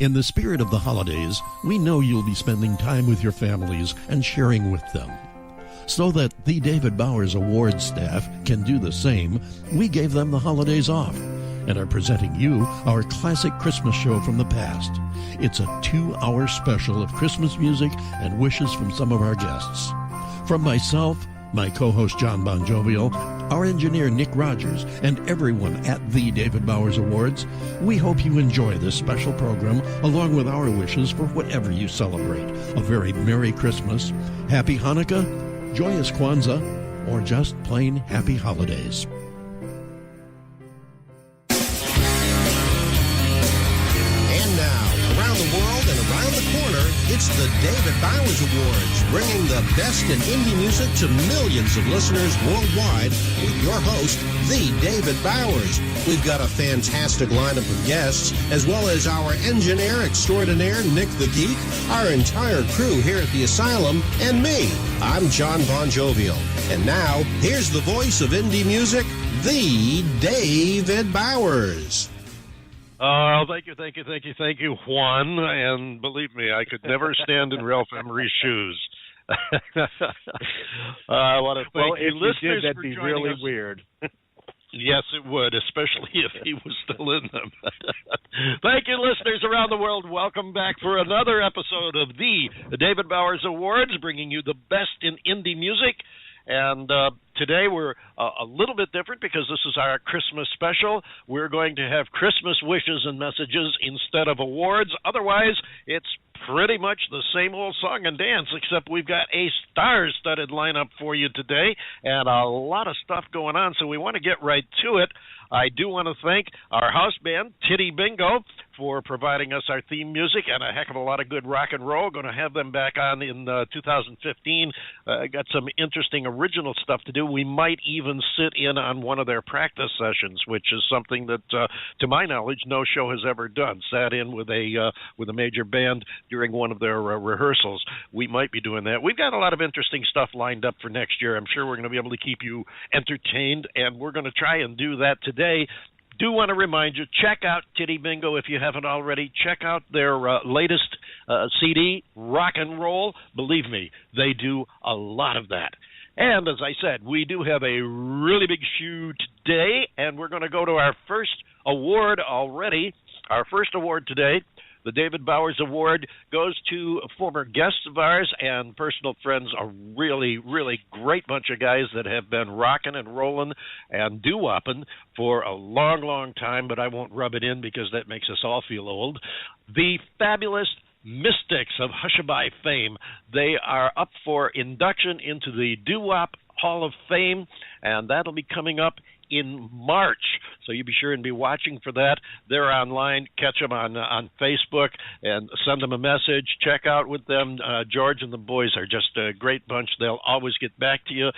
In the spirit of the holidays, we know you'll be spending time with your families and sharing with them. So that the David Bowers Awards staff can do the same, we gave them the holidays off and are presenting you our classic Christmas show from the past. It's a 2-hour special of Christmas music and wishes from some of our guests. From myself, my co-host John Bon Jovial, our engineer Nick Rogers, and everyone at the David Bowers Awards, we hope you enjoy this special program along with our wishes for whatever you celebrate. A very Merry Christmas, Happy Hanukkah, Joyous Kwanzaa, or just plain Happy Holidays. And now, around the world and around the corner, it's the David Bowers Awards, bringing the best in indie music to millions of listeners worldwide with your host, the David Bowers. We've got a fantastic lineup of guests, as well as our engineer extraordinaire, Nick the Geek, our entire crew here at the Asylum, and me. I'm John Bon Jovial. And now, here's the voice of indie music, the David Bowers. Oh, thank you, Juan. And believe me, I could never stand in Ralph Emery's shoes. I want to thank you, listeners, that'd be really weird. Yes, it would, especially if he was still in them. Thank you, listeners around the world. Welcome back for another episode of the David Bowers Awards, bringing you the best in indie music. And today we're a little bit different because this is our Christmas special. We're going to have Christmas wishes and messages instead of awards. Otherwise, it's pretty much the same old song and dance, except we've got a star-studded lineup for you today and a lot of stuff going on, so we want to get right to it. I do want to thank our house band, Titty Bingo, for providing us our theme music and a heck of a lot of good rock and roll. Going to have them back on in 2015. Got some interesting original stuff to do. We might even sit in on one of their practice sessions, which is something that, to my knowledge, no show has ever done. Sat in with a major band during one of their rehearsals. We might be doing that. We've got a lot of interesting stuff lined up for next year. I'm sure we're going to be able to keep you entertained, and we're going to try and do that today. Do want to remind you, check out Titty Bingo if you haven't already. Check out their latest CD, Rock and Roll. Believe me, they do a lot of that. And as I said, we do have a really big shoe today, and we're going to go to our first award already. Our first award today, the David Bowers Award, goes to former guests of ours and personal friends, a really, really great bunch of guys that have been rocking and rolling and doo-wopping for a long, long time, but I won't rub it in because that makes us all feel old. The fabulous Mystics of Hushabye fame. They are up for induction into the Doo-Wop Hall of Fame, and that'll be coming up in March. So you be sure and be watching for that. They're online. Catch them on Facebook and send them a message. Check out with them. George and the boys are just a great bunch. They'll always get back to you.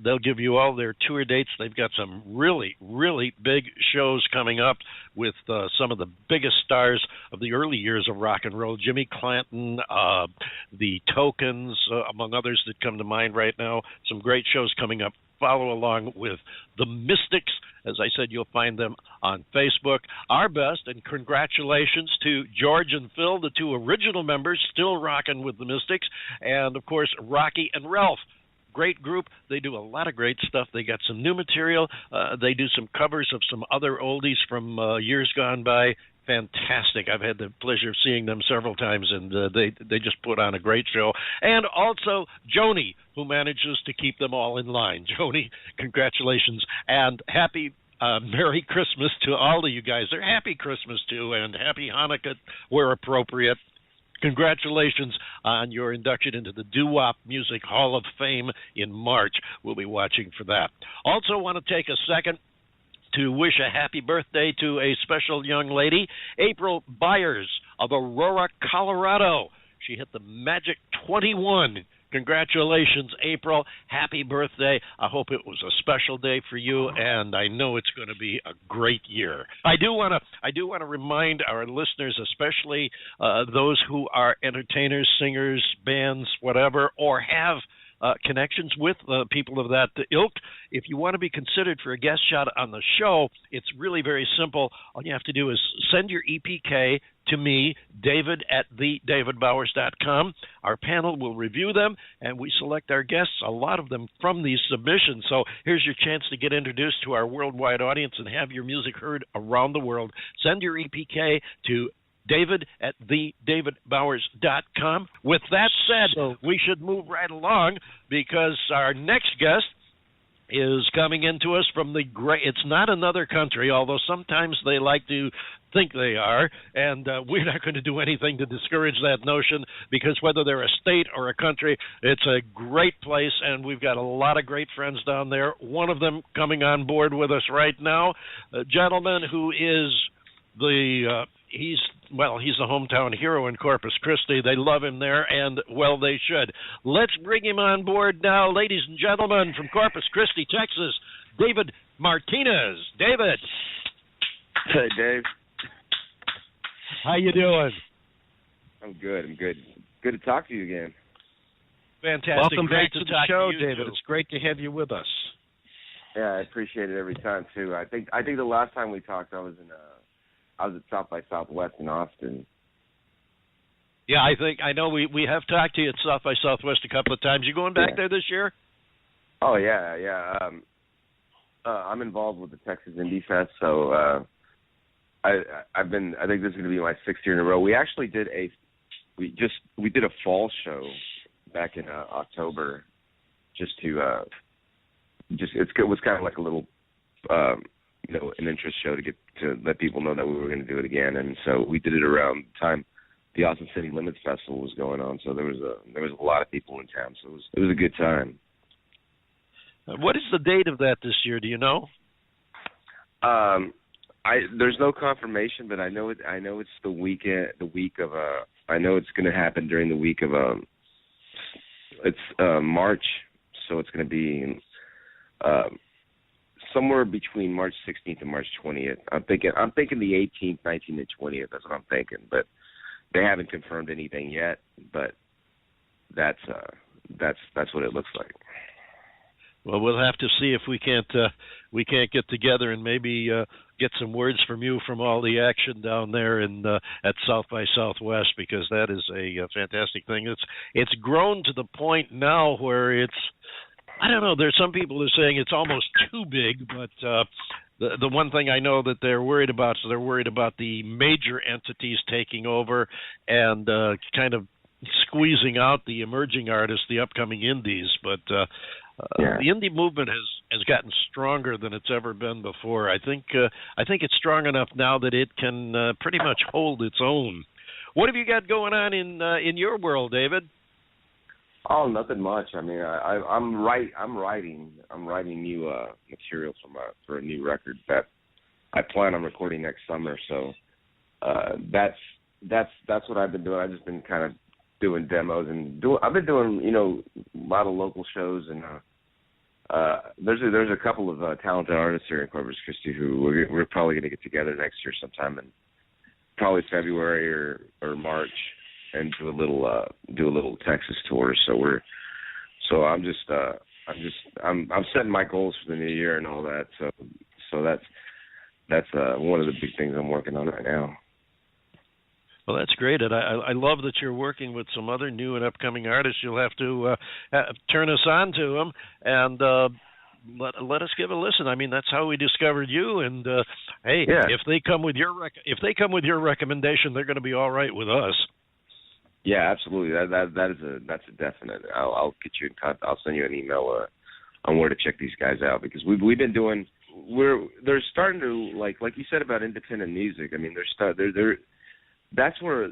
They'll give you all their tour dates. They've got some really, really big shows coming up with some of the biggest stars of the early years of rock and roll. Jimmy Clanton, the Tokens, among others that come to mind right now. Some great shows coming up. Follow along with the Mystics. As I said, you'll find them on Facebook. Our best and congratulations to George and Phil, the two original members, still rocking with the Mystics, and, of course, Rocky and Ralph. Great group. They do a lot of great stuff. They got some new material. They do some covers of some other oldies from years gone by. Fantastic. I've had the pleasure of seeing them several times, and they just put on a great show. And also Joni, who manages to keep them all in line. Joni, congratulations, and happy Merry Christmas to all of you guys. Or Happy Christmas, too, and Happy Hanukkah where appropriate. Congratulations on your induction into the Doo-Wop Music Hall of Fame in March. We'll be watching for that. Also want to take a second to wish a happy birthday to a special young lady, April Byers of Aurora, Colorado. She hit the magic 21. Congratulations, April. Happy birthday. I hope it was a special day for you, and I know it's going to be a great year. I do want to remind our listeners, especially those who are entertainers, singers, bands, whatever, or have connections with people of that ilk. If you want to be considered for a guest shot on the show, it's really very simple. All you have to do is send your EPK to me, David at TheDavidBowers.com. Our panel will review them, and we select our guests, a lot of them from these submissions. So here's your chance to get introduced to our worldwide audience and have your music heard around the world. Send your EPK to David at TheDavidBowers.com. With that said, we should move right along because our next guest is coming into us from the great, it's not another country, although sometimes they like to think they are, and we're not going to do anything to discourage that notion, because whether they're a state or a country, it's a great place, and we've got a lot of great friends down there. One of them coming on board with us right now, a gentleman who is he's the hometown hero in Corpus Christi. They love him there, and, well, they should. Let's bring him on board now, ladies and gentlemen, from Corpus Christi, Texas, David Martinez. David. Hey, Dave. How you doing? I'm good. Good to talk to you again. Fantastic. Welcome back to the show, David. Too. It's great to have you with us. Yeah, I appreciate it every time, too. I think the last time we talked, I was at South by Southwest in Austin. Yeah, I know we have talked to you at South by Southwest a couple of times. You going back there this year? Oh, yeah. I'm involved with the Texas Indie Fest, so I think this is going to be my 6th year in a row. We actually did a fall show back in October, it was kind of like a little an interest show to let people know that we were going to do it again, and so we did it around the time the Austin City Limits Festival was going on. So there was a lot of people in town, so it was a good time. What is the date of that this year? Do you know? There's no confirmation, but I know it's the week of I know it's going to happen during the week of it's March, so it's going to be somewhere between March 16th and March 20th. I'm thinking the 18th, 19th, and 20th. That's what I'm thinking, but they haven't confirmed anything yet. But that's what it looks like. Well, we'll have to see if we can't get together and maybe get some words from you from all the action down there at South by Southwest, because that is a fantastic thing. It's grown to the point now where it's, I don't know, there's some people who are saying it's almost too big, but the one thing I know that they're worried about is they're worried about the major entities taking over and kind of squeezing out the emerging artists, the upcoming indies. But the indie movement has gotten stronger than it's ever been before. I think it's strong enough now that it can pretty much hold its own. What have you got going on in your world, David? Oh, nothing much. I mean, I'm writing new material for a new record that I plan on recording next summer. So that's what I've been doing. I've just been kind of doing demos and I've been doing a lot of local shows, and there's a couple of talented artists here in Corpus Christi who we're probably going to get together next year sometime in probably February or March, and do a little Texas tour. So I'm setting my goals for the new year and all that. So that's one of the big things I'm working on right now. Well, that's great, and I love that you're working with some other new and upcoming artists. You'll have to turn us on to them and let us give a listen. I mean, that's how we discovered you. And if they come with your recommendation, they're going to be all right with us. Yeah, absolutely. That's a definite. I'll get you in contact. I'll send you an email on where to check these guys out, because we've been doing. They're starting to like you said about independent music. I mean, they're that's where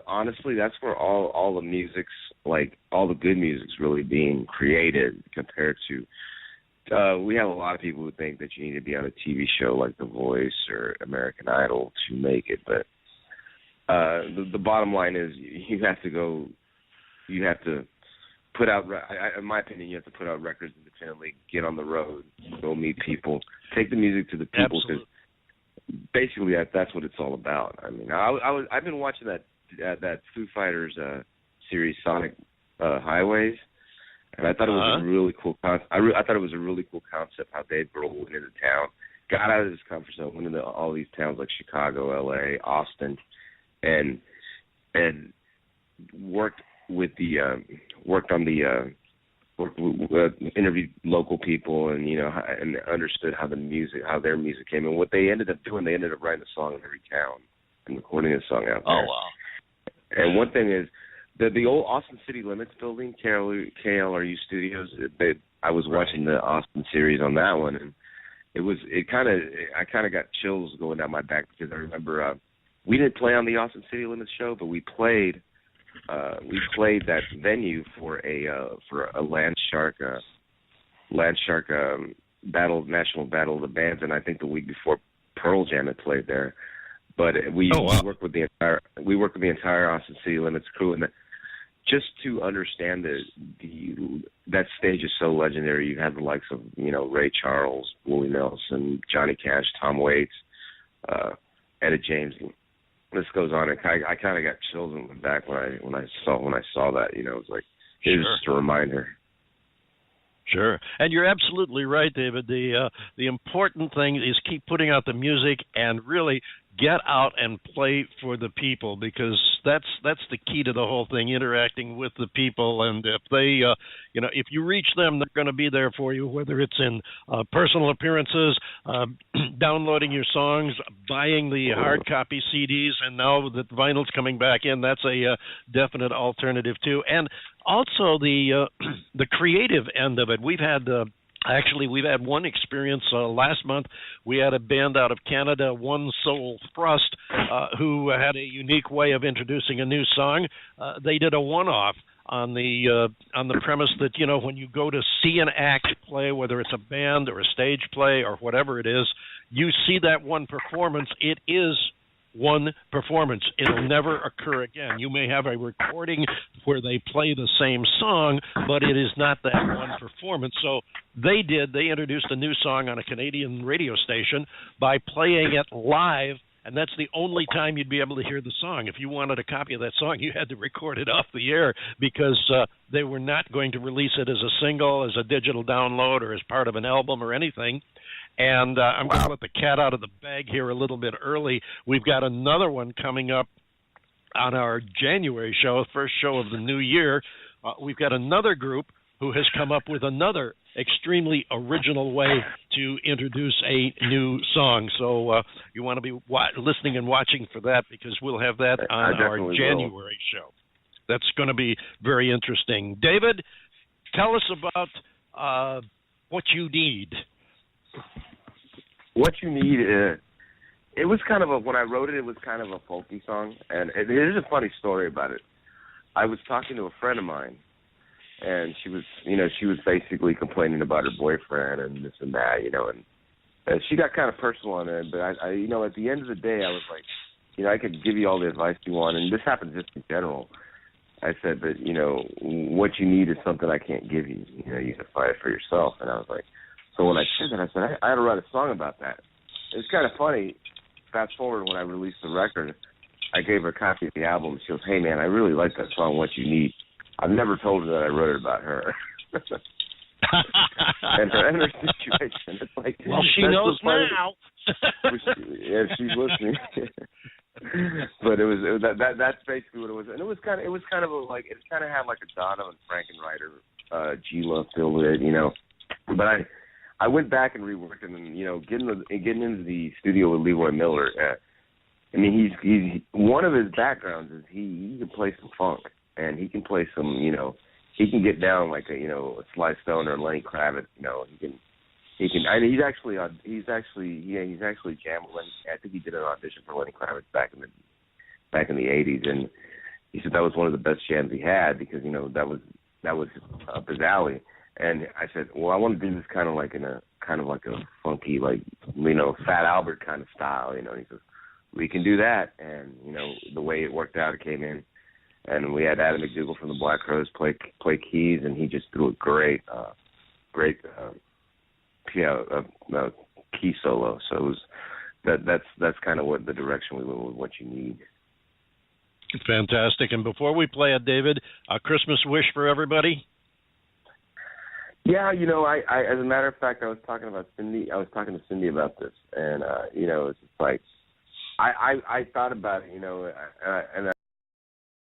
honestly that's where all the music's, like, all the good music's really being created compared to. We have a lot of people who think that you need to be on a TV show like The Voice or American Idol to make it, but the bottom line is you have to put out, in my opinion, you have to put out records independently, get on the road, go meet people, take the music to the people, because basically that's what it's all about. I mean, I've been watching that Foo Fighters series, Sonic Highways, And I thought it was a really cool concept. I thought it was a really cool concept how Dave Grohl went into town, got out of his comfort zone, went into all these towns like Chicago, L.A., Austin, and interviewed local people, and and understood how their music came. And what they ended up doing, they ended up writing a song in every town and recording a song out there. Oh wow! And one thing is, the old Austin City Limits building, KLRU Studios. I was watching the Austin series on that one, and I kind of got chills going down my back because I remember we didn't play on the Austin City Limits show, but we played that venue for a Land Shark national battle of the bands, and I think the week before Pearl Jam had played there. But we worked with the entire Austin City Limits crew, and just to understand that stage is so legendary. You had the likes of Ray Charles, Willie Nelson, Johnny Cash, Tom Waits, Etta James. This goes on, and I kind of got chills in the back when I saw that. It was like it was just a reminder. Sure, and you're absolutely right, David. The important thing is keep putting out the music and really get out and play for the people, because that's the key to the whole thing, interacting with the people. And if they, if you reach them, they're going to be there for you, whether it's in personal appearances, downloading your songs, buying the hard copy CDs, and now that vinyl's coming back in, that's a definite alternative too. And also the creative end of it. We've had one experience last month. We had a band out of Canada, One Soul Thrust, who had a unique way of introducing a new song. They did a one-off on the premise that when you go to see an act play, whether it's a band or a stage play or whatever it is, you see that one performance. It is one performance. It'll never occur again. You may have a recording where they play the same song, but it is not that one performance. So they introduced a new song on a Canadian radio station by playing it live, and that's the only time you'd be able to hear the song. If you wanted a copy of that song, you had to record it off the air, because they were not going to release it as a single, as a digital download, or as part of an album or anything. And I'm going to let the cat out of the bag here a little bit early. We've got another one coming up on our January show, first show of the new year. We've got another group who has come up with another extremely original way to introduce a new song. So you want to be listening and watching for that, because we'll have that on our January show. That's going to be very interesting. David, tell us about what you need. What you need is, it was kind of when I wrote it was kind of a folky song, and there's a funny story about it. I was talking to a friend of mine, and she was basically complaining about her boyfriend and this and that, and she got kind of personal on it. But I at the end of the day, I was like, I could give you all the advice you want, and this happens just in general. I said, but what you need is something I can't give you. You have to fight it for yourself. And I was like, so when I said that, I said, I had to write a song about that. It's kind of funny. Fast forward, when I released the record, I gave her a copy of the album. She goes, hey, man, I really like that song, What You Need. I've never told her that I wrote it about her. and her situation. It's like, well, she knows now. Yeah, she's listening. But that's basically what it was. And it kind of had like a Donovan Frankenreiter, G-Love feel with it, But I went back and reworked it, and getting into the studio with Leroy Miller. He's one of his backgrounds is he can play some funk, and he can play some he can get down like a Sly Stone or Lenny Kravitz. He's actually jammed. I think he did an audition for Lenny Kravitz back in the 80s, and he said that was one of the best jams he had, because that was up his alley. And I said, well, I want to do this kind of like a funky, like, Fat Albert kind of style, And he says, we can do that. And, the way it worked out, it came in. And we had Adam McDougall from the Black Crowes play keys, and he just threw a great key solo. So it was that's kind of what the direction we went with What You Need. Fantastic. And before we play it, David, a Christmas wish for everybody? Yeah, I as a matter of fact, I was talking to Cindy about this, and it's just like I thought about it, and